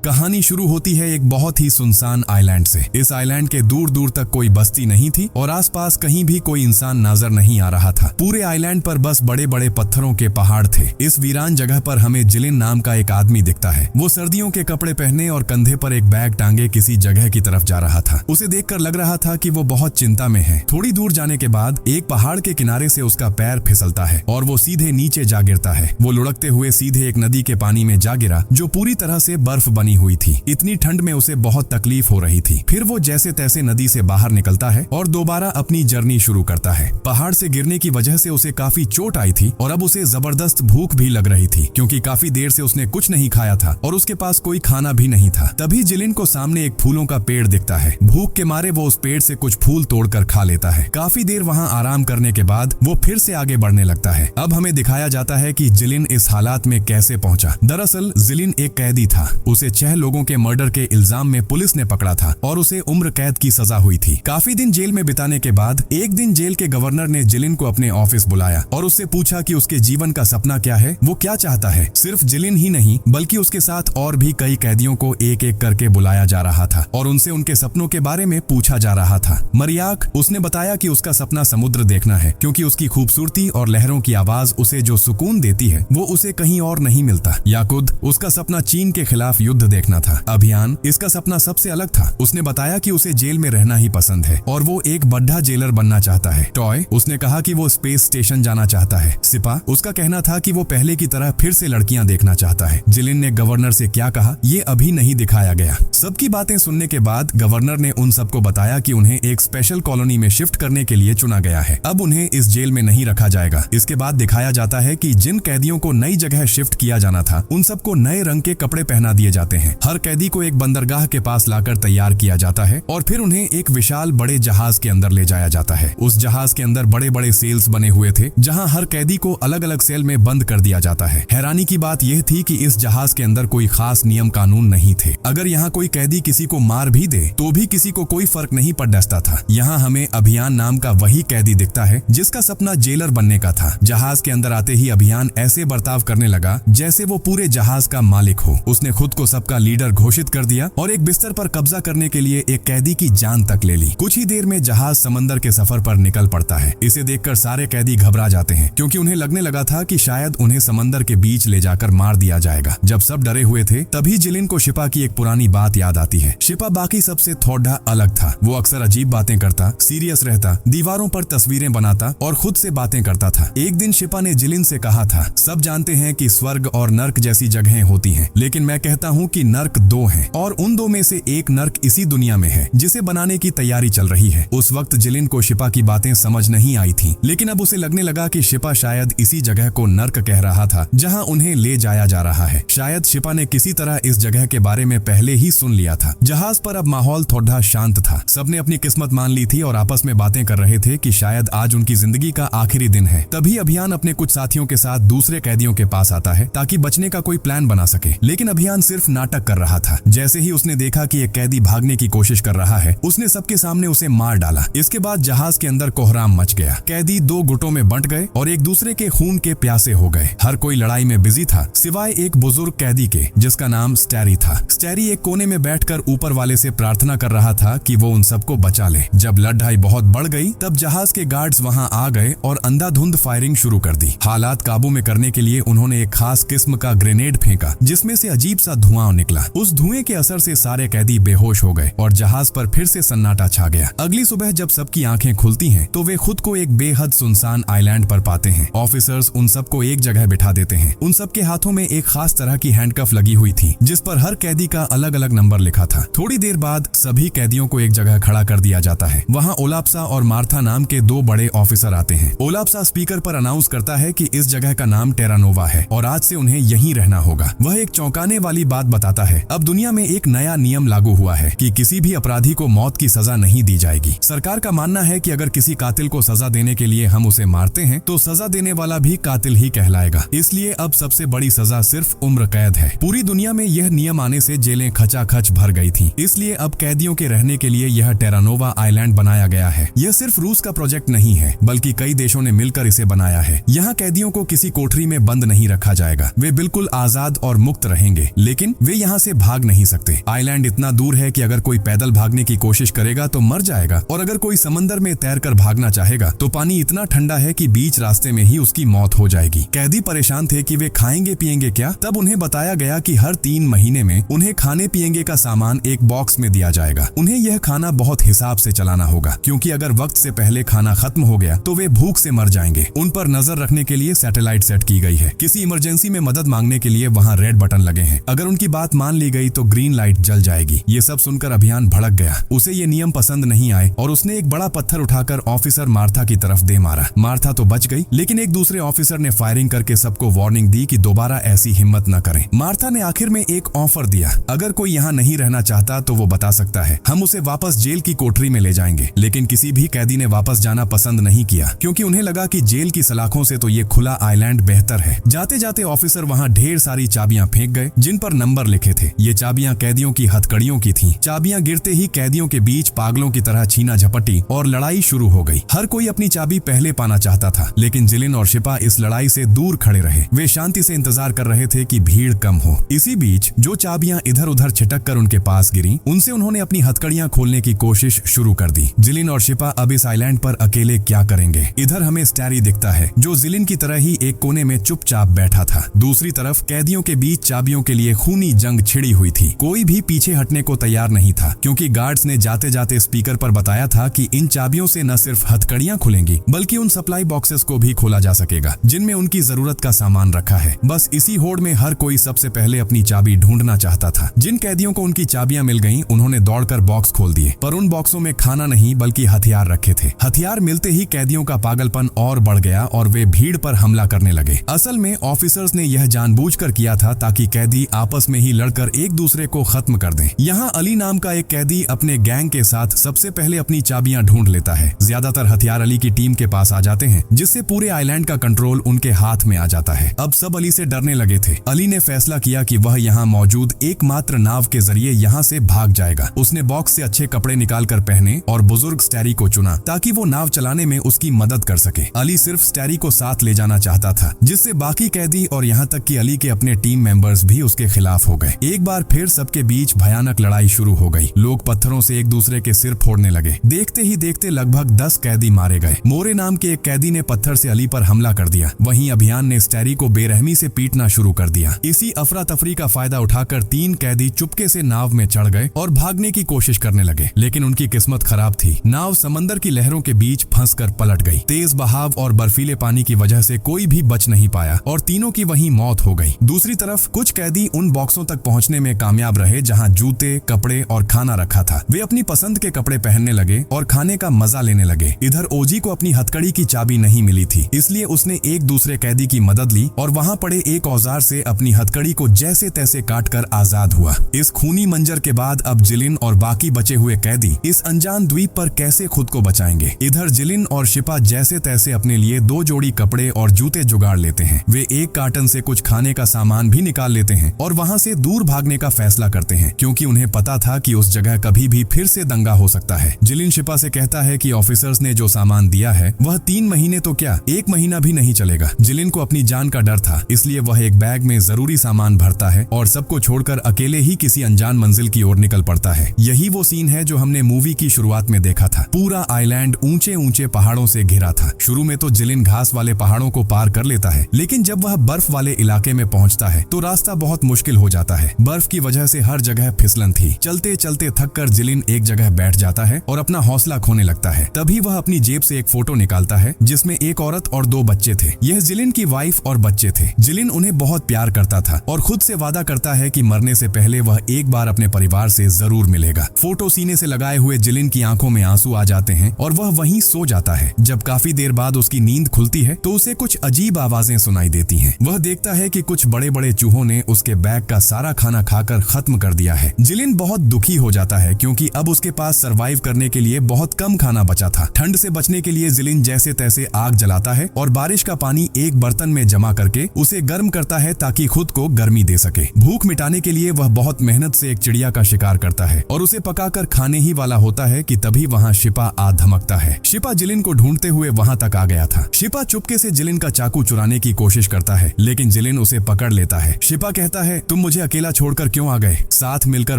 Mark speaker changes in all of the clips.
Speaker 1: कहानी शुरू होती है एक बहुत ही सुनसान आइलैंड से। इस आइलैंड के दूर दूर तक कोई बस्ती नहीं थी और आसपास कहीं भी कोई इंसान नजर नहीं आ रहा था। पूरे आइलैंड पर बस बड़े बड़े पत्थरों के पहाड़ थे। इस वीरान जगह पर हमें जिलिन नाम का एक आदमी दिखता है। वो सर्दियों के कपड़े पहने और कंधे पर एक बैग टांगे किसी जगह की तरफ जा रहा था। उसे देखकर लग रहा था कि वो बहुत चिंता में है। थोड़ी दूर जाने के बाद एक पहाड़ के किनारे से उसका पैर फिसलता है और वो सीधे नीचे जा गिरता है। वो लुढ़कते हुए सीधे एक नदी के पानी में जा गिरा जो पूरी तरह से बर्फ बनी हुई थी। इतनी ठंड में उसे बहुत तकलीफ हो रही थी। फिर वो जैसे तैसे नदी से बाहर निकलता है और दोबारा अपनी जर्नी शुरू करता है। पहाड़ से गिरने की वजह से उसे काफी चोट आई थी और अब उसे जबरदस्त भूख भी लग रही थी क्योंकि काफी देर से उसने कुछ नहीं खाया था और उसके पास कोई खाना भी नहीं था। तभी जिलिन को सामने एक फूलों का पेड़ दिखता है। भूख के मारे वो उस पेड़ से कुछ फूल तोड़कर खा लेता है। काफी देर वहाँ आराम करने के बाद वो फिर से आगे बढ़ने लगता है। अब हमें दिखाया जाता है कि जिलिन इस हालात में कैसे पहुंचा। दरअसल जिलिन एक कैदी था। उसे 6 लोगों के मर्डर के इल्जाम में पुलिस ने पकड़ा था और उसे उम्र कैद की सजा हुई थी। काफी दिन जेल में बिताने के बाद एक दिन जेल के गवर्नर ने जिलिन को अपने ऑफिस बुलाया और उससे पूछा कि उसके जीवन का सपना क्या है, वो क्या चाहता है। सिर्फ जिलिन ही नहीं बल्कि उसके साथ और भी कई कैदियों को एक एक करके बुलाया जा रहा था और उनसे उनके सपनों के बारे में पूछा जा रहा था। मरियाक उसने बताया कि उसका सपना समुद्र देखना है क्योंकि उसकी खूबसूरती और लहरों की आवाज उसे जो सुकून देती है वो उसे कहीं और नहीं मिलता। याकुद उसका सपना चीन के खिलाफ युद्ध देखना था। अभियान इसका सपना सबसे अलग था। उसने बताया कि उसे जेल में रहना ही पसंद है और वो एक बड्ढा जेलर बनना चाहता है। टॉय उसने कहा कि वो स्पेस स्टेशन जाना चाहता है। सिपा उसका कहना था कि वो पहले की तरह फिर से लड़कियां देखना चाहता है। जिलिन ने गवर्नर से क्या कहा ये अभी नहीं दिखाया गया। सबकी बातें सुनने के बाद गवर्नर ने उन सबको बताया कि उन्हें एक स्पेशल कॉलोनी में शिफ्ट करने के लिए चुना गया है। अब उन्हें इस जेल में नहीं रखा जाएगा। इसके बाद दिखाया जाता है कि जिन कैदियों को नई जगह शिफ्ट किया जाना था उन सबको नए रंग के कपड़े पहना दिए जाते हैं। हर कैदी को एक बंदरगाह के पास लाकर तैयार किया जाता है और फिर उन्हें एक विशाल बड़े जहाज के अंदर ले जाया जाता है। उस जहाज के अंदर बड़े बड़े सेल्स बने हुए थे जहां हर कैदी को अलग अलग सेल में बंद कर दिया जाता है। हैरानी की बात यह थी कि इस जहाज के अंदर कोई खास नियम कानून नहीं थे। अगर यहाँ कोई कैदी किसी को मार भी दे तो भी किसी को कोई फर्क नहीं पड़ता था। यहाँ हमें अभियान नाम का वही कैदी दिखता है जिसका सपना जेलर बनने का था। जहाज के अंदर आते ही अभियान ऐसे बर्ताव करने लगा जैसे वो पूरे जहाज का मालिक हो। उसने खुद को सबका लीडर घोषित कर दिया और एक बिस्तर पर कब्जा करने के लिए एक कैदी की जान तक ले ली। कुछ ही देर में जहाज समंदर के सफर पर निकल पड़ता है। इसे देखकर सारे कैदी घबरा जाते हैं क्योंकि उन्हें लगने लगा था कि शायद उन्हें समंदर के बीच ले जाकर मार दिया जाएगा। जब सब डरे हुए थे तभी जिलिन को शिपा की एक पुरानी बात याद आती है। शिपा बाकी सबसे थोड़ा अलग था। वो अक्सर अजीब बातें करता, सीरियस रहता, दीवारों पर तस्वीरें बनाता और खुद से बातें करता था। एक दिन शिपा ने जिलिन से कहा था, सब जानते हैं कि स्वर्ग और नर्क जैसी जगहें होती हैं, लेकिन मैं कहता हूँ कि नर्क 2 हैं और उन 2 में से एक नर्क इसी दुनिया में है जिसे बनाने की तैयारी चल रही है। उस वक्त जिलिन को शिपा की बातें समझ नहीं आई थी, लेकिन अब उसे लगने लगा कि शिपा शायद इसी जगह को नर्क कह रहा था जहाँ उन्हें ले जाया जा रहा है। शायद शिपा ने किसी तरह इस जगह के बारे में पहले ही सुन लिया था। जहाज पर अब माहौल थोड़ा शांत था। सबने अपनी किस्मत मान ली थी और आपस में बातें कर रहे थे कि शायद आज उनकी जिंदगी का आखिरी दिन है। तभी अभियान अपने कुछ साथियों के साथ दूसरे कैदियों के पास आता है ताकि बचने का कोई प्लान बना सके, लेकिन अभियान सिर्फ नाटक कर रहा था। जैसे ही उसने देखा कि एक कैदी भागने की कोशिश कर रहा है उसने सबके सामने उसे मार डाला। इसके बाद जहाज के अंदर कोहराम मच गया। कैदी 2 गुटों में बंट गए और एक दूसरे के खून के प्यासे हो गए। हर कोई लड़ाई में बिजी था सिवाय एक बुजुर्ग कैदी के जिसका नाम स्टैरी था। स्टैरी एक कोने में बैठकर ऊपर वाले से प्रार्थना कर रहा था कि वो उन सबको बचा ले। जब लड़ाई बहुत बढ़ गई तब जहाज के गार्ड्स वहां आ गए और अंधाधुंध फायरिंग शुरू कर दी। हालात काबू में करने के लिए उन्होंने एक खास किस्म का ग्रेनेड फेंका जिसमें से अजीब सा धुआं निकला। उस धुएं के असर से सारे कैदी बेहोश हो गए और जहाज पर फिर से सन्नाटा छा गया। अगली सुबह जब सबकी आंखें खुलती हैं तो वे खुद को एक बेहद सुनसान आइलैंड पर पाते हैं। ऑफिसर्स उन सबको एक जगह बिठा देते हैं। उन सबके हाथों में एक खास तरह की हैंडकफ लगी हुई थी जिस पर हर कैदी का अलग अलग नंबर लिखा था। थोड़ी देर बाद सभी कैदियों को एक जगह खड़ा कर दिया जाता है। वहाँ ओलाप्सा और मार्था नाम के 2 बड़े ऑफिसर आते हैं। ओलाप्सा स्पीकर पर अनाउंस करता है कि इस जगह का नाम टेरानोवा है और आज से उन्हें यहीं रहना होगा। वह एक चौंकाने वाली बात बताता है। अब दुनिया में एक नया नियम लागू हुआ है कि किसी भी अपराधी को मौत की सजा नहीं दी जाएगी। सरकार का मानना है कि अगर किसी कातिल को सजा देने के लिए हम उसे मारते हैं तो सजा देने वाला भी कातिल ही कहलाएगा। इसलिए अब सबसे बड़ी सजा सिर्फ उम्र कैद है। पूरी दुनिया में यह नियम आने से जेलें खचाखच भर गई थी। इसलिए अब कैदियों के रहने के लिए यह टेरानोवा आइलैंड बनाया गया है। यह सिर्फ रूस का प्रोजेक्ट नहीं है बल्कि कई देशों ने मिलकर इसे बनाया है। यहाँ कैदियों को किसी कोठरी में बंद नहीं रखा जाएगा। वे बिल्कुल आजाद और मुक्त रहेंगे, लेकिन वे यहाँ से भाग नहीं सकते। आइलैंड इतना दूर है कि अगर कोई पैदल भागने की कोशिश करेगा तो मर जाएगा, और अगर कोई समंदर में तैरकर भागना चाहेगा तो पानी इतना ठंडा है कि बीच रास्ते में ही उसकी मौत हो जाएगी। कैदी परेशान थे कि वे खाएंगे पिएंगे क्या। तब उन्हें बताया गया कि हर 3 महीने में उन्हें खाने पिएंगे का सामान एक बॉक्स में दिया जाएगा। उन्हें यह खाना बहुत हिसाब से चलाना होगा, क्योंकि अगर वक्त से पहले खाना खत्म हो गया तो वे भूख से मर जाएंगे। उन पर नजर रखने के लिए सैटेलाइट सेट की गई है। किसी इमरजेंसी में मदद मांगने के लिए वहाँ रेड बटन लगे हैं। अगर उनकी बात मान ली गई तो ग्रीन लाइट जल जाएगी। ये सब सुनकर अभियान भड़क गया। उसे ये नियम पसंद नहीं आए और उसने एक बड़ा पत्थर उठाकर ऑफिसर मार्था की तरफ दे मारा। मार्था तो बच गई, लेकिन एक दूसरे ऑफिसर ने फायरिंग करके सबको वार्निंग दी कि दोबारा ऐसी हिम्मत न करें। मार्था ने आखिर में एक ऑफर दिया, अगर कोई यहाँ नहीं रहना चाहता तो वो बता सकता है, हम उसे वापस जेल की कोठरी में ले जाएंगे। लेकिन किसी भी कैदी ने वापस जाना पसंद नहीं किया, क्योंकि उन्हें लगा कि जेल की सलाखों से तो ये खुला आइलैंड बेहतर है। जाते जाते ऑफिसर वहाँ ढेर सारी चाबियां फेंक गए जिन पर नंबर लिखे थे। ये चाबियां कैदियों की हथकड़ियों की थीं। चाबियां गिरते ही कैदियों के बीच पागलों की तरह छीना झपटी और लड़ाई शुरू हो गई। हर कोई अपनी चाबी पहले पाना चाहता था, लेकिन जिलिन और शिपा इस लड़ाई से दूर खड़े रहे। वे शांति से इंतजार कर रहे थे कि भीड़ कम हो। इसी बीच जो चाबियां इधर उधर छिटक कर उनके पास गिरी, उनसे उन्होंने अपनी हथकड़ियां खोलने की कोशिश शुरू कर दी। जिलिन और शिपा अब इस आइलैंड पर अकेले क्या करेंगे। इधर हमें स्टैरी दिखता है, जो जिलिन की तरह ही एक कोने में चुपचाप बैठा था। दूसरी तरफ कैदियों के बीच चाबियों के लिए खूनी जंग छिड़ी हुई थी। कोई भी पीछे हटने को तैयार नहीं था, क्योंकि गार्ड्स ने जाते जाते स्पीकर पर बताया था कि इन चाबियों से न सिर्फ हथकड़ियां खुलेंगी, बल्कि उन सप्लाई बॉक्सेस को भी खोला जा सकेगा जिनमें उनकी जरूरत का सामान रखा है। बस इसी होड़ में हर कोई सबसे पहले अपनी चाबी ढूंढना चाहता था। जिन कैदियों को उनकी चाबियां मिल गईं, उन्होंने दौड़कर बॉक्स खोल दिए, पर उन बॉक्सों में खाना नहीं बल्कि हथियार रखे थे। हथियार मिलते ही कैदियों का पागलपन और बढ़ गया और वे भीड़ पर हमला करने लगे। असल में ऑफिसर्स ने यह जानबूझकर किया था ताकि कैदी आपस में ही लड़कर एक दूसरे को खत्म कर दें। यहाँ अली नाम का एक कैदी अपने गैंग के साथ सबसे पहले अपनी चाबियां ढूंढ लेता है। ज्यादातर हथियार अली की टीम के पास आ जाते हैं, जिससे पूरे आइलैंड का कंट्रोल उनके हाथ में आ जाता है। अब सब अली से डरने लगे थे। अली ने फैसला किया कि वह यहाँ मौजूद एकमात्र नाव के जरिए यहाँ से भाग जाएगा। उसने बॉक्स से अच्छे कपड़े निकालकर पहने और बुजुर्ग स्टैरी को चुना ताकि वो नाव चलाने में उसकी मदद कर सके। अली सिर्फ स्टैरी को साथ ले जाना चाहता था, जिससे बाकी कैदी और यहाँ तक कि अली के अपने टीम मेंबर्स भी उसके खिलाफ हो गए। एक बार फिर सबके बीच भयानक लड़ाई शुरू हो गई। लोग पत्थरों से एक दूसरे के सिर फोड़ने लगे। देखते ही देखते लगभग 10 कैदी मारे गए। मोरे नाम के एक कैदी ने पत्थर से अली पर हमला कर दिया। वहीं अभियान ने स्टैरी को बेरहमी से पीटना शुरू कर दिया। इसी अफरा तफरी का फायदा उठाकर 3 कैदी चुपके से नाव में चढ़ गए और भागने की कोशिश करने लगे, लेकिन उनकी किस्मत खराब थी। नाव समंदर की लहरों के बीच फंसकर पलट गई। तेज बहाव और बर्फीले पानी की वजह से कोई भी बच नहीं पाया और तीनों की वहीं मौत हो गई। दूसरी तरफ कुछ कैदी उन बॉक्सों तक पहुंचने में कामयाब रहे जहां जूते, कपड़े और खाना रखा था। वे अपनी पसंद के कपड़े पहनने लगे और खाने का मजा लेने लगे। इधर ओजी को अपनी हथकड़ी की चाबी नहीं मिली थी, इसलिए उसने एक दूसरे कैदी की मदद ली और वहां पड़े एक औजार से अपनी हथकड़ी को जैसे तैसे काटकर आजाद हुआ। इस खूनी मंजर के बाद अब जिलिन और बाकी बचे हुए कैदी इस अनजान द्वीप पर कैसे खुद को बचाएंगे। इधर जिलिन और शिपा जैसे तैसे अपने लिए 2 जोड़ी कपड़े और जूते जुगाड़ लेते हैं। वे एक कार्टन से कुछ खाने का सामान भी निकाल लेते हैं और वहां से दूर भागने का फैसला करते हैं, क्योंकि उन्हें पता था कि उस जगह कभी भी फिर से दंगा हो सकता है। जिलिन शिपा से कहता है कि ऑफिसर्स ने जो सामान दिया है वह 3 महीने तो क्या 1 महीना भी नहीं चलेगा। जिलिन को अपनी जान का डर था, इसलिए वह एक बैग में जरूरी सामान भरता है और सबको छोड़कर अकेले ही किसी अनजान मंजिल की ओर निकल पड़ता है। यही वो सीन है जो हमने मूवी की शुरुआत में देखा था। पूरा आइलैंड ऊंचे ऊंचे पहाड़ों से घिरा था। शुरू में तो जिलिन घास वाले पहाड़ों को पार कर लेता है, लेकिन जब वह बर्फ वाले इलाके में पहुंचता है तो रास्ता बहुत मुश्किल हो जाता है। बर्फ की वजह से हर जगह फिसलन थी। चलते चलते थक कर जिलिन एक जगह बैठ जाता है और अपना हौसला खोने लगता है। तभी वह अपनी जेब से एक फोटो निकालता है जिसमें एक औरत और 2 बच्चे थे। यह जिलिन की वाइफ और बच्चे थे। जिलिन उन्हें बहुत प्यार करता था और खुद से वादा करता है कि मरने से पहले वह एक बार अपने परिवार से जरूर मिलेगा। फोटो सीने से लगाए हुए जिलिन की आंखों में आंसू आ जाते हैं और वह वहीं सो जाता है। जब काफी देर बाद उसकी नींद खुलती है तो उसे कुछ अजीब आवाजें सुनाई देती हैं। वह देखता है कि कुछ बड़े बड़े चूहों ने उसके बैग का सारा खाना खाकर खत्म कर दिया है। जिलिन बहुत दुखी हो जाता है, क्योंकि अब उसके पास सरवाइव करने के लिए बहुत कम खाना बचा था। ठंड से बचने के लिए जिलिन जैसे तैसे आग जलाता है और बारिश का पानी एक बर्तन में जमा करके उसे गर्म करता है ताकि खुद को गर्मी दे सके। भूख मिटाने के लिए वह बहुत मेहनत से एक चिड़िया का शिकार करता है और उसे पकाकर खाने ही वाला होता है कि तभी वहाँ शिपा आ धमकता है। शिपा जिलिन को ढूंढते हुए वहाँ तक आ गया था। शिपा चुपके से जिलिन का चाकू चुराने की कोशिश करता है, लेकिन जिलिन उसे पकड़ लेता है। शिपा कहता है, तुम मुझे मुझे अकेला छोड़कर क्यों आ गए? साथ मिलकर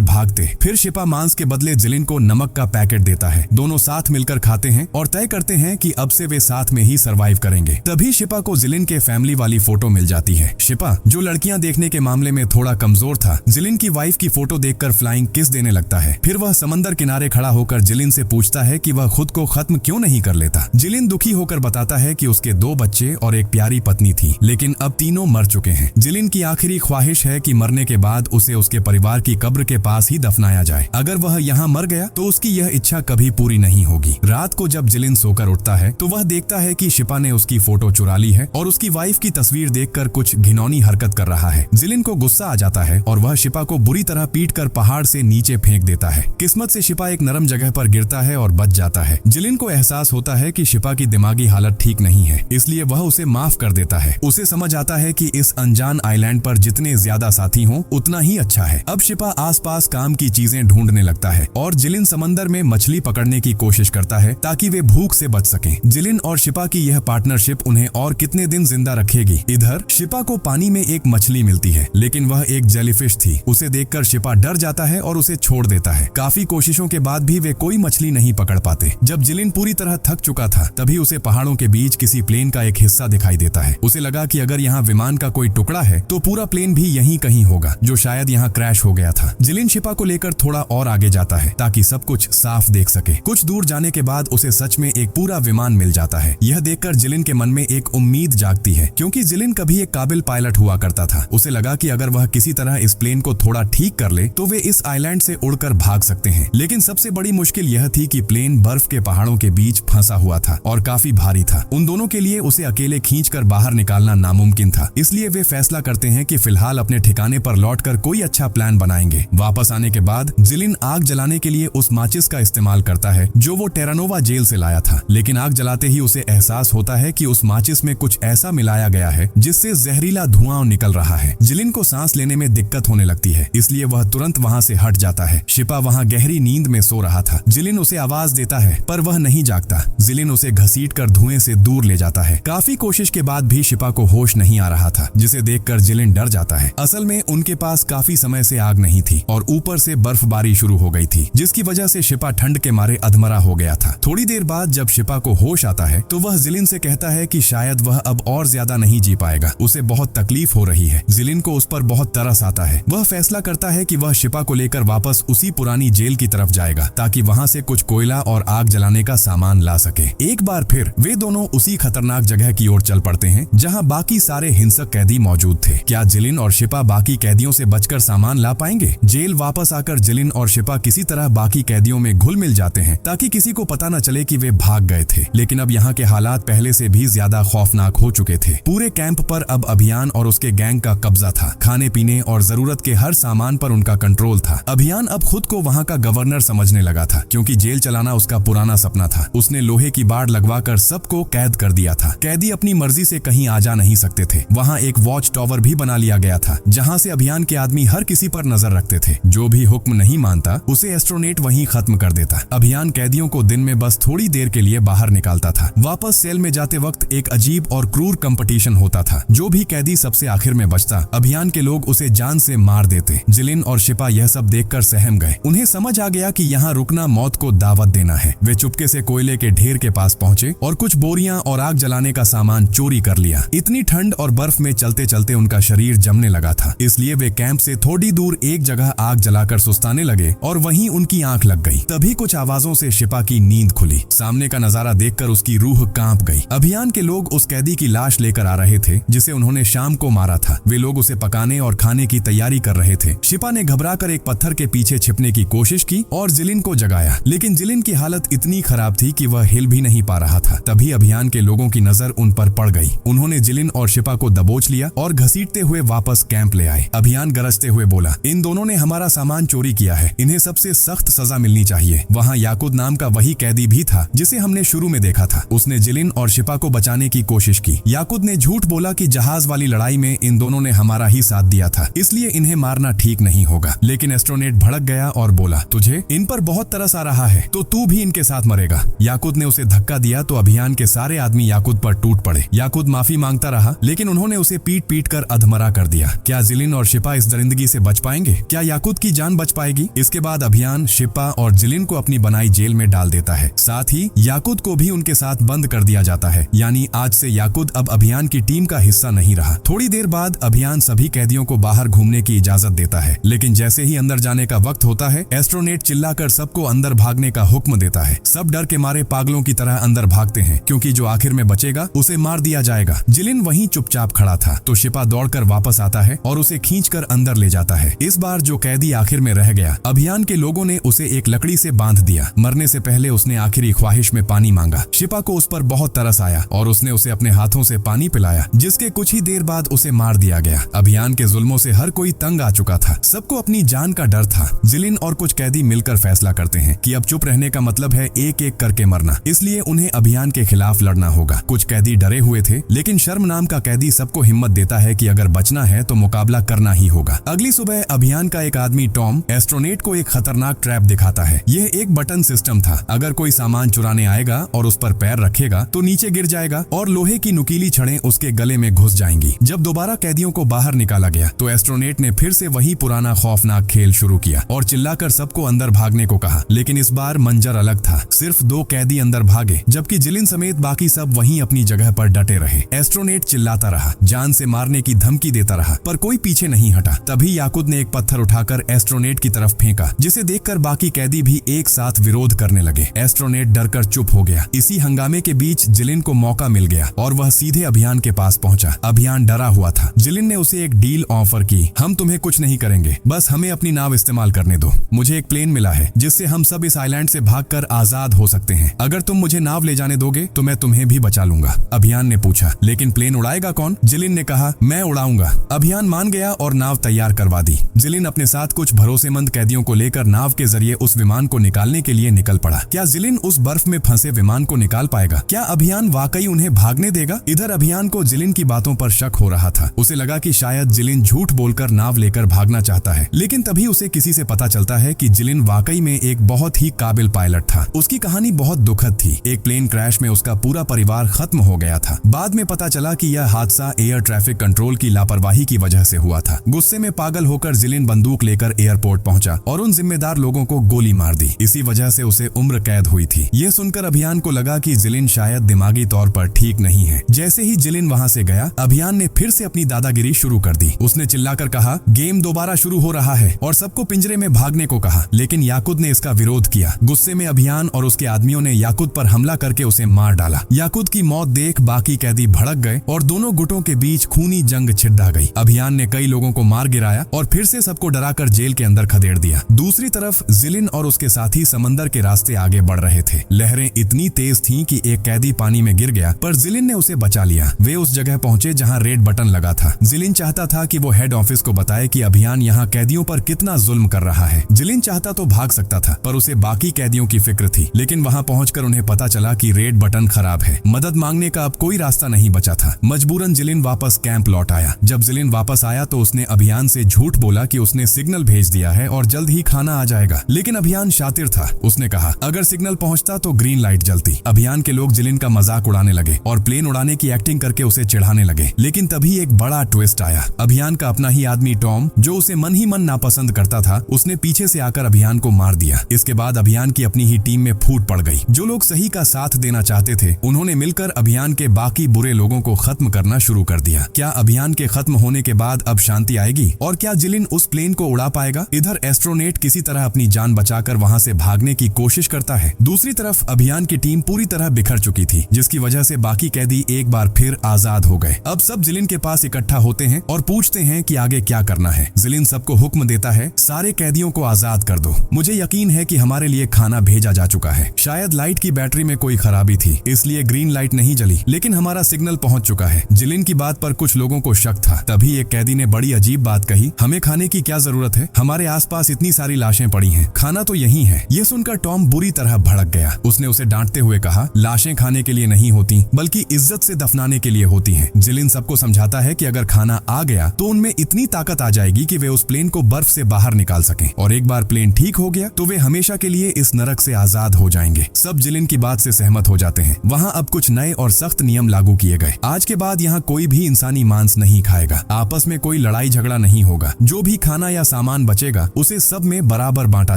Speaker 1: भागते। फिर शिपा मांस के बदले जिलिन को नमक का पैकेट देता है। दोनों साथ मिलकर खाते हैं और तय करते हैं कि अब से वे साथ में ही सरवाइव करेंगे। तभी शिपा को जिलिन के फैमिली वाली फोटो मिल जाती है। शिपा, जो लड़कियां देखने के मामले में थोड़ा कमजोर था, जिलिन की वाइफ की फोटो देखकर फ्लाइंग किस देने लगता है। फिर वह समंदर किनारे खड़ा होकर जिलिन से पूछता है कि वह खुद को खत्म क्यों नहीं कर लेता। जिलिन दुखी होकर बताता है कि उसके 2 बच्चे और एक प्यारी पत्नी थी, लेकिन अब तीनों मर चुके हैं। जिलिन की आखिरी ख्वाहिश है कि मरने के बाद उसे उसके परिवार की कब्र के पास ही दफनाया जाए। अगर वह यहाँ मर गया तो उसकी यह इच्छा कभी पूरी नहीं होगी। रात को जब जिलिन सोकर उठता है तो वह देखता है कि शिपा ने उसकी फोटो चुरा ली है और उसकी वाइफ की तस्वीर देखकर कुछ घिनौनी हरकत कर रहा है। जिलिन को गुस्सा आ जाता है और वह शिपा को बुरी तरह पीटकर पहाड़ से नीचे फेंक देता है। किस्मत से शिपा एक नरम जगह पर गिरता है और बच जाता है। जिलिन को एहसास होता है कि शिपा की दिमागी हालत ठीक नहीं है, इसलिए वह उसे माफ कर देता है। उसे समझ आता है कि इस अनजान आइलैंड पर जितने ज्यादा साथी हों उतना ही अच्छा है। अब शिपा आसपास काम की चीजें ढूंढने लगता है और जिलिन समंदर में मछली पकड़ने की कोशिश करता है ताकि वे भूख से बच सकें। जिलिन और शिपा की यह पार्टनरशिप उन्हें और कितने दिन जिंदा रखेगी। इधर शिपा को पानी में एक मछली मिलती है, लेकिन वह एक जेलीफिश थी। उसे देखकर शिपा डर जाता है और उसे छोड़ देता है। काफी कोशिशों के बाद भी वे कोई मछली नहीं पकड़ पाते। जब जिलिन पूरी तरह थक चुका था तभी उसे पहाड़ों के बीच किसी प्लेन का एक हिस्सा दिखाई देता है। उसे लगा कि अगर यहाँ विमान का कोई टुकड़ा है तो पूरा प्लेन भी यहीं कहीं होगा, जो शायद यहाँ क्रैश हो गया था। जिलिन शिपा को लेकर थोड़ा और आगे जाता है ताकि सब कुछ साफ देख सके। कुछ दूर जाने के बाद उसे सच में एक पूरा विमान मिल जाता है। यह देखकर जिलिन के मन में एक उम्मीद जागती है, क्योंकि जिलिन कभी एक काबिल पायलट हुआ करता था। उसे लगा कि अगर वह किसी तरह इस प्लेन को थोड़ा ठीक कर ले तो वे इस आइलैंड से उड़कर भाग सकते हैं। लेकिन सबसे बड़ी मुश्किल यह थी कि प्लेन बर्फ के पहाड़ों के बीच फंसा हुआ था और काफी भारी था। उन दोनों के लिए उसे अकेले खींचकर बाहर निकालना नामुमकिन था। इसलिए वे फैसला करते हैं कि फिलहाल अपने ठिकाने पर लौटकर कोई अच्छा प्लान बनाएंगे। वापस आने के बाद जिलिन आग जलाने के लिए उस माचिस का इस्तेमाल करता है जो वो टेरानोवा जेल से लाया था। लेकिन आग जलाते ही उसे एहसास होता है कि उस माचिस में कुछ ऐसा मिलाया गया है जिससे जहरीला धुआं निकल रहा है। जिलिन को सांस लेने में दिक्कत होने लगती है, इसलिए वह तुरंत वहां से हट जाता है। शिपा वहां गहरी नींद में सो रहा था। जिलिन उसे आवाज देता है पर वह नहीं जागता। जिलिन उसे घसीटकर धुएं से दूर ले जाता है। काफी कोशिश के बाद भी शिपा को होश नहीं आ रहा था, जिसे देखकर जिलिन डर जाता है। असल में उनके पास काफी समय से आग नहीं थी और ऊपर से बर्फबारी शुरू हो गई थी, जिसकी वजह से शिपा ठंड के मारे अधमरा हो गया था। थोड़ी देर बाद जब शिपा को होश आता है तो वह जिलिन से कहता है कि शायद वह अब और ज्यादा नहीं जी पाएगा, उसे बहुत तकलीफ हो रही है। जिलिन को उस पर बहुत तरस आता है। वह फैसला करता है कि वह शिपा को लेकर वापस उसी पुरानी जेल की तरफ जाएगा ताकि वहां से कुछ कोयला और आग जलाने का सामान ला सके। एक बार फिर वे दोनों उसी खतरनाक जगह की ओर चल पड़ते हैं जहां बाकी सारे हिंसक कैदी मौजूद थे। क्या जिलिन और शिपा बाकी कैदियों से बचकर सामान ला पाएंगे? जेल वापस आकर जिलिन और शिपा किसी तरह बाकी कैदियों में घुल मिल जाते हैं ताकि किसी को पता न चले कि वे भाग गए थे। लेकिन अब यहाँ के हालात पहले से भी ज्यादा खौफनाक हो चुके थे। पूरे कैंप पर अब अभियान और उसके गैंग का कब्जा था। खाने पीने और जरूरत के हर सामान पर उनका कंट्रोल था। अभियान अब खुद को वहाँ का गवर्नर समझने लगा था, क्योंकि जेल चलाना उसका पुराना सपना था। उसने लोहे की बाड़ लगवाकर सबको कैद कर दिया था। कैदी अपनी मर्जी से कहीं आ जा नहीं सकते थे। वहाँ एक वॉच टावर भी बना लिया गया था, जहाँ से अभियान के आदमी हर किसी पर नजर रखते थे। जो भी हुक्म नहीं मानता उसे एस्ट्रोनेट वहीं खत्म कर देता। अभियान कैदियों को दिन में बस थोड़ी देर के लिए बाहर निकालता था। वापस सेल में जाते वक्त एक अजीब और क्रूर कंपटीशन होता था। जो भी कैदी सबसे आखिर में बचता, अभियान के लोग उसे जान से मार देते। जिलिन और शिपा यह सब देखकर सहम गए। उन्हें समझ आ गया कि यहाँ रुकना मौत को दावत देना है। वे चुपके से कोयले के ढेर के पास पहुंचे और कुछ बोरियां और आग जलाने का सामान चोरी कर लिया। इतनी ठंड और बर्फ में चलते चलते उनका शरीर जमने लगा था, इसलिए वे कैंप से थोड़ी दूर एक जगह आग जलाकर सुस्ताने लगे और वहीं उनकी आंख लग गई। तभी कुछ आवाजों से शिपा की नींद खुली। सामने का नजारा देखकर उसकी रूह कांप गई। अभियान के लोग उस कैदी की लाश लेकर आ रहे थे जिसे उन्होंने शाम को मारा था। वे लोग उसे पकाने और खाने की तैयारी कर रहे थे। शिपा ने घबराकर एक पत्थर के पीछे छिपने की कोशिश की और जिलिन को जगाया, लेकिन जिलिन की हालत इतनी खराब थी कि वह हिल भी नहीं पा रहा था। तभी अभियान के लोगों की नजर उन पर पड़ गई। उन्होंने जिलिन और शिपा को दबोच लिया और घसीटते हुए वापस कैंप ले आए। अभियान गरजते हुए बोला, इन दोनों ने हमारा सामान चोरी किया है, इन्हें सबसे सख्त सजा मिलनी चाहिए। वहाँ याकूब नाम का वही कैदी भी था जिसे हमने शुरू में देखा था। उसने जिलिन और शिपा को बचाने की कोशिश की। याकूब ने झूठ बोला कि जहाज वाली लड़ाई में इन दोनों ने हमारा ही साथ दिया था, इसलिए इन्हें मारना ठीक नहीं होगा। लेकिन एस्ट्रोनेट भड़क गया और बोला, तुझे इन पर बहुत तरस आ रहा है तो तू भी इनके साथ मरेगा। याकूब ने उसे धक्का दिया तो अभियान के सारे आदमी याकूब पर टूट पड़े। याकूब माफी मांगता रहा, लेकिन उन्होंने उसे पीट पीट कर अधमरा कर दिया। क्या जिलिन और शिपा इस दरिंदगी से बच पाएंगे? क्या याकूत की जान बच पाएगी? इसके बाद अभियान शिपा और जिलिन को अपनी बनाई जेल में डाल देता है। साथ ही याकूत को भी उनके साथ बंद कर दिया जाता है, यानी आज से याकूत अब अभियान की टीम का हिस्सा नहीं रहा। थोड़ी देर बाद अभियान सभी कैदियों को बाहर घूमने की इजाजत देता है, लेकिन जैसे ही अंदर जाने का वक्त होता है, एस्ट्रोनेट चिल्लाकर सबको अंदर भागने का हुक्म देता है। सब डर के मारे पागलों की तरह अंदर भागते हैं, क्योंकि जो आखिर में बचेगा उसे मार दिया जाएगा। जिलिन वहीं चुपचाप खड़ा था तो शिपा दौड़कर वापस आता है और उसे खींचकर अंदर ले जाता है। इस बार जो कैदी आखिर में रह गया, अभियान के लोगों ने उसे एक लकड़ी से बांध दिया। मरने से पहले उसने आखिरी ख्वाहिश में पानी मांगा। शिपा को उस पर बहुत तरस आया और उसने उसे अपने हाथों से पानी पिलाया, जिसके कुछ ही देर बाद उसे मार दिया गया। अभियान के जुल्मों से हर कोई तंग आ चुका था, सबको अपनी जान का डर था। जिलिन और कुछ कैदी मिलकर फैसला करते हैं कि अब चुप रहने का मतलब है एक एक करके मरना, इसलिए उन्हें अभियान के खिलाफ लड़ना होगा। कुछ कैदी डरे हुए थे, लेकिन शर्म नाम का कैदी सबको हिम्मत देता है कि अगर बचना है तो मुकाबला करना ही होगा। अगली सुबह अभियान का एक आदमी टॉम एस्ट्रोनेट को एक खतरनाक ट्रैप दिखाता है। यह एक बटन सिस्टम था, अगर कोई सामान चुराने आएगा और उस पर पैर रखेगा तो नीचे गिर जाएगा और लोहे की नुकीली छड़ें उसके गले में घुस जाएंगी। जब दोबारा कैदियों को बाहर निकाला गया तो एस्ट्रोनेट ने फिर से वही पुराना खौफनाक खेल शुरू किया और चिल्लाकर सबको अंदर भागने को कहा, लेकिन इस बार मंजर अलग था। सिर्फ 2 कैदी अंदर भागे, जबकि जिलिन समेत बाकी सब वहीं अपनी जगह पर डटे रहे। एस्ट्रोनेट चिल्लाता रहा, जान से मारने की धमकी देता रहा, पर कोई पीछे नहीं हटा। तभी याकूत ने एक पत्थर उठाकर एस्ट्रोनेट की तरफ फेंका, जिसे देखकर बाकी कैदी भी एक साथ विरोध करने लगे। एस्ट्रोनेट डरकर चुप हो गया। इसी हंगामे के बीच जिलिन को मौका मिल गया और वह सीधे अभियान के पास पहुंचा। अभियान डरा हुआ था। जिलिन ने उसे एक डील ऑफर की, हम तुम्हें कुछ नहीं करेंगे, बस हमें अपनी नाव इस्तेमाल करने दो। मुझे एक प्लेन मिला है जिससे हम सब इस आइलैंड से भागकर आजाद हो सकते हैं। अगर तुम मुझे नाव ले जाने दोगे तो मैं तुम्हें भी बचा लूंगा। अभियान ने पूछा, लेकिन प्लेन उड़ाएगा कौन? जिलिन ने कहा, मैं उड़ाऊंगा। अभियान मान गया और नाव तैयार करवा दी। जिलिन अपने साथ कुछ भरोसेमंद कैदियों को लेकर नाव के जरिए उस विमान को निकालने के लिए निकल पड़ा। क्या जिलिन उस बर्फ में फंसे विमान को निकाल पाएगा? क्या अभियान वाकई उन्हें भागने देगा? इधर अभियान को जिलिन की बातों पर शक हो रहा था। उसे लगा कि शायद जिलिन झूठ बोलकर नाव लेकर भागना चाहता है, लेकिन तभी उसे किसी से पता चलता है कि जिलिन वाकई में एक बहुत ही काबिल पायलट था। उसकी कहानी बहुत दुखद थी। एक प्लेन क्रैश में उसका पूरा परिवार खत्म हो गया था। बाद में पता चला कि यह हादसा एयर ट्रैफिक कंट्रोल की लापरवाही की वजह से हुआ था। गुस्से में पागल होकर जिलिन बंदूक लेकर एयरपोर्ट पहुंचा और उन जिम्मेदार लोगों को गोली मार दी। इसी वजह से उसे उम्र कैद हुई थी। यह सुनकर अभियान को लगा कि जिलिन शायद दिमागी तौर पर ठीक नहीं है। जैसे ही जिलिन वहां से गया, अभियान ने फिर से अपनी दादागिरी शुरू कर दी। उसने चिल्लाकर कहा, गेम दोबारा शुरू हो रहा है, और सबको पिंजरे में भागने को कहा। लेकिन याकूत ने इसका विरोध किया। गुस्से में अभियान और उसके आदमियों ने याकूत पर हमला करके उसे मार डाला। याकूत की मौत देख बाकी कैदी भड़क गए और दोनों गुटों के बीच खूनी जंग छिड़ा गई। अभियान ने कई लोगों को मार गिराया और फिर से सबको डराकर जेल के अंदर खदेड़ दिया। दूसरी तरफ जिलिन और उसके साथी समंदर के रास्ते आगे बढ़ रहे थे। लहरें इतनी तेज थीं कि एक कैदी पानी में गिर गया, पर जिलिन ने उसे बचा लिया। वे उस जगह पहुंचे जहां रेड बटन लगा था। जिलिन चाहता था कि वो हेड ऑफिस को बताए कि अभियान यहाँ कैदियों पर कितना जुल्म कर रहा है। जिलिन चाहता तो भाग सकता था, पर उसे बाकी कैदियों की फिक्र थी। लेकिन वहां पहुंचकर उन्हें पता चला कि रेड बटन खराब है। मदद मांगने का अब कोई रास्ता नहीं बचा था। मजबूरन जिलिन वापस कैंप लौट आया। जब जिलिन वापस आया तो उसने अभियान से झूठ बोला कि उसने सिग्नल भेज दिया है और जल्द ही खाना आ जाएगा। लेकिन अभियान शातिर था। उसने कहा, अगर सिग्नल पहुंचता तो ग्रीन लाइट जलती। अभियान के लोग जिलिन का मजाक उड़ाने लगे और प्लेन उड़ाने की एक्टिंग करके उसे चिढ़ाने लगे। लेकिन तभी एक बड़ा ट्विस्ट आया। अभियान का अपना ही आदमी टॉम, जो उसे मन ही मन नापसंद करता था, उसने पीछे से आकर अभियान को मार दिया। इसके बाद अभियान की अपनी ही टीम में फूट पड़ गई। जो लोग सही का साथ देना चाहते थे, उन्होंने मिलकर अभियान के बाकी बुरे लोगों को खत्म करना शुरू कर दिया। क्या अभियान के खत्म होने के बाद अब शांति आएगी? और क्या जिलिन उस प्लेन को उड़ा पाएगा? इधर एस्ट्रोनेट किसी तरह अपनी जान बचाकर वहां से भागने की कोशिश करता है। दूसरी तरफ अभियान की टीम पूरी तरह बिखर चुकी थी, जिसकी वजह से बाकी कैदी एक बार फिर आजाद हो गए। अब सब जिलिन के पास इकट्ठा होते हैं और पूछते हैं कि आगे क्या करना है। जिलिन सबको हुक्म देता है, सारे कैदियों को आजाद कर दो। मुझे यकीन है कि हमारे लिए खाना भेजा जा चुका है। शायद लाइट की बैटरी में कोई खराबी थी, इसलिए ग्रीन लाइट नहीं जली, लेकिन हमारा सिग्नल पहुंच चुका है। जिलिन की बात पर कुछ लोगों को शक था। तभी एक कैदी ने बड़ी अजीब बात कही, हमें खाने की क्या जरूरत है? हमारे आसपास इतनी सारी लाशें पड़ी हैं, खाना तो यही है। ये सुनकर टॉम बुरी तरह भड़क गया। उसने उसे डांटते हुए कहा, लाशें खाने के लिए नहीं होती, बल्कि इज्जत से दफनाने के लिए होती हैं। जिलिन सबको समझाता है कि अगर खाना आ गया तो उनमें इतनी ताकत आ जाएगी कि वे उस प्लेन को बर्फ से बाहर निकाल सकें, और एक बार प्लेन ठीक हो गया तो वे हमेशा के लिए इस नरक से आजाद हो जाएंगे। सब जिलिन की बात से सहमत हो जाते हैं। वहाँ अब कुछ नए और सख्त नियम लागू किए गए। आज के बाद यहाँ कोई भी इंसानी मांस नहीं खाएगा। आपस में कोई लड़ाई लड़ाई झगड़ा नहीं होगा। जो भी खाना या सामान बचेगा उसे सब में बराबर बांटा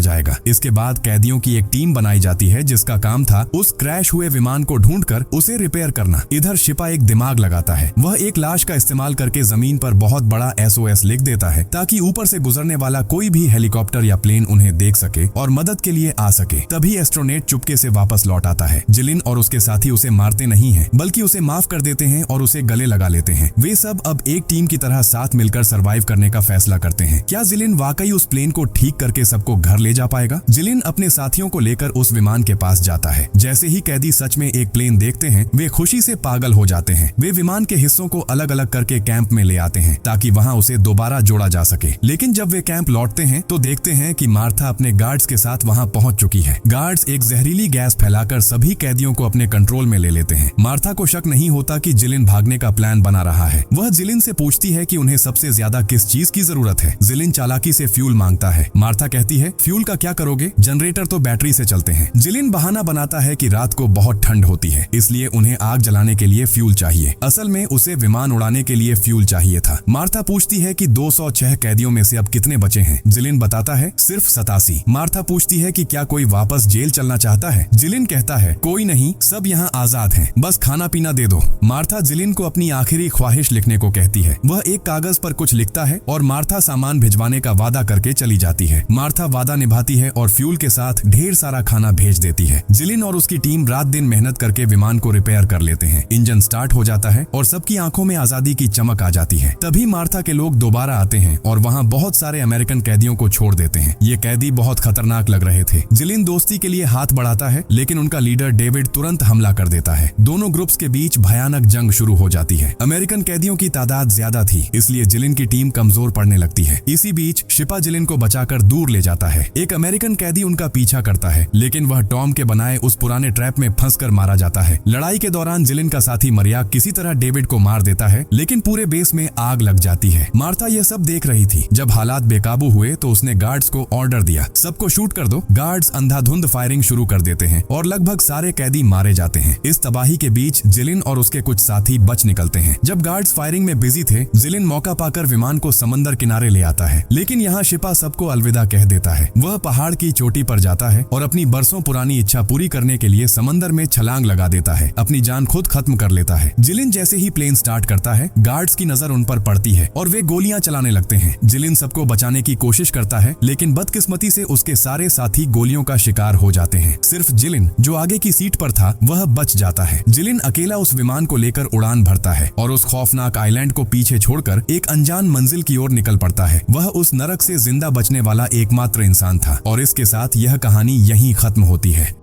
Speaker 1: जाएगा। इसके बाद कैदियों की एक टीम बनाई जाती है जिसका काम था उस क्रैश हुए विमान को ढूंढकर उसे रिपेयर करना। इधर शिपा एक दिमाग लगाता है। वह एक लाश का इस्तेमाल करके जमीन पर बहुत बड़ा SOS लिख देता है ताकि ऊपर से गुजरने वाला कोई भी हेलीकॉप्टर या प्लेन उन्हें देख सके और मदद के लिए आ सके। तभी एस्ट्रोनेट चुपके से वापस लौट आता है। जिलिन और उसके साथी उसे मारते नहीं हैं, बल्कि उसे माफ कर देते हैं और उसे गले लगा लेते हैं। वे सब अब एक टीम की तरह साथ मिलकर सरवाइव करने का फैसला करते हैं। क्या जिलिन वाकई उस प्लेन को ठीक करके सबको घर ले जा पाएगा? जिलिन अपने साथियों को लेकर उस विमान के पास जाता है। जैसे ही कैदी सच में एक प्लेन देखते हैं, वे खुशी से पागल हो जाते हैं। वे विमान के हिस्सों को अलग अलग करके कैंप में ले आते हैं ताकि वहां उसे दोबारा जोड़ा जा सके। लेकिन जब वे कैंप लौटते हैं तो देखते हैं कि मार्था अपने गार्ड्स के साथ वहां पहुंच चुकी है। गार्ड्स एक जहरीली गैस फैलाकर सभी कैदियों को अपने कंट्रोल में ले लेते हैं। मार्था को शक नहीं होता कि जिलिन भागने का प्लान बना रहा है। वह जिलिन से पूछती है कि उन्हें सबसे ज्यादा किस चीज की जरूरत है। जिलिन चालाकी से फ्यूल मांगता है। मार्था कहती है, फ्यूल का क्या करोगे? जनरेटर तो बैटरी से चलते हैं। जिलिन बहाना बनाता है कि रात को बहुत ठंड होती है, इसलिए उन्हें आग जलाने के लिए फ्यूल चाहिए। असल में उसे विमान उड़ाने के लिए फ्यूल चाहिए था। मार्था पूछती है कि 206 कैदियों में से अब कितने बचे हैं? जिलिन बताता है सिर्फ 87। मार्था पूछती है कि क्या कोई वापस जेल चलना चाहता है? जिलिन कहता है कोई नहीं, सब यहाँ आजाद हैं, बस खाना पीना दे दो। मार्था जिलिन को अपनी आखिरी ख्वाहिश लिखने को कहती है। वह एक कागज पर कुछ लिखता है और मार्था सामान भिजवाने का वादा करके चली जाती है। मार्था वादा निभाती है और फ्यूल के साथ ढेर सारा खाना भेज देती है। जिलिन और उसकी टीम रात दिन मेहनत करके विमान को रिपेयर कर लेते हैं। इंजन स्टार्ट हो जाता है और सबकी आंखों में आजादी की चमक आ जाती है। तभी मार्था के लोग दोबारा आते हैं और वहाँ बहुत सारे अमेरिकन कैदियों को छोड़ देते हैं। ये कैदी बहुत खतरनाक लग रहे थे। जिलिन दोस्ती के लिए हाथ बढ़ाता है, लेकिन उनका लीडर डेविड तुरंत हमला कर देता है। दोनों ग्रुप्स के बीच भयानक जंग शुरू हो जाती है। अमेरिकन कैदियों की तादाद ज्यादा थी, इसलिए जिलिन की टीम कमजोर पड़ने लगती है। इसी बीच शिपा जिलिन को बचाकर दूर ले जाता है। एक अमेरिकन कैदी उनका पीछा करता है, लेकिन वह टॉम के बनाए उस पुराने ट्रैप में फंसकर मारा जाता है। लड़ाई के दौरान जिलिन का साथी मरिया किसी तरह डेविड को मार देता है, लेकिन पूरे बेस में आग लग जाती है। मार्था यह सब देख रही थी। जब हालात बेकाबू हुए तो उसने गार्ड्स को ऑर्डर दिया, सबको शूट कर दो। गार्ड्स अंधाधुंध फायरिंग शुरू कर देते हैं और लगभग सारे कैदी मारे जाते हैं। इस तबाही के बीच जिलिन और उसके कुछ साथी बच निकलते हैं। जब गार्ड्स फायरिंग में बिजी थे, जिलिन मौका पाकर विमान को समंदर किनारे ले आता है, लेकिन यहाँ शिपा सबको अलविदा कह देता है। वह पहाड़ की चोटी पर जाता है और अपनी बरसों पुरानी इच्छा पूरी करने के लिए समंदर में छलांग लगा देता है। अपनी जान खुद खत्म कर लेता है। जिलिन जैसे ही प्लेन स्टार्ट करता है, गार्ड्स की नजर उन पर पड़ती है और वे गोलियां चलाने लगते हैं। जिलिन सबको बचाने की कोशिश करता है, लेकिन बदकिस्मती से उसके सारे साथी गोलियों का शिकार हो जाते हैं। सिर्फ जिलिन, जो आगे की सीट पर था, वह बच जाता है। जिलिन अकेला उस विमान को लेकर उड़ान भरता है और उस खौफनाक आइलैंड को पीछे छोड़कर एक अनजान मंजिल की ओर निकल पड़ता है। वह उस नरक से जिंदा बचने वाला एकमात्र इंसान था और इसके साथ यह कहानी यहीं खत्म होती है।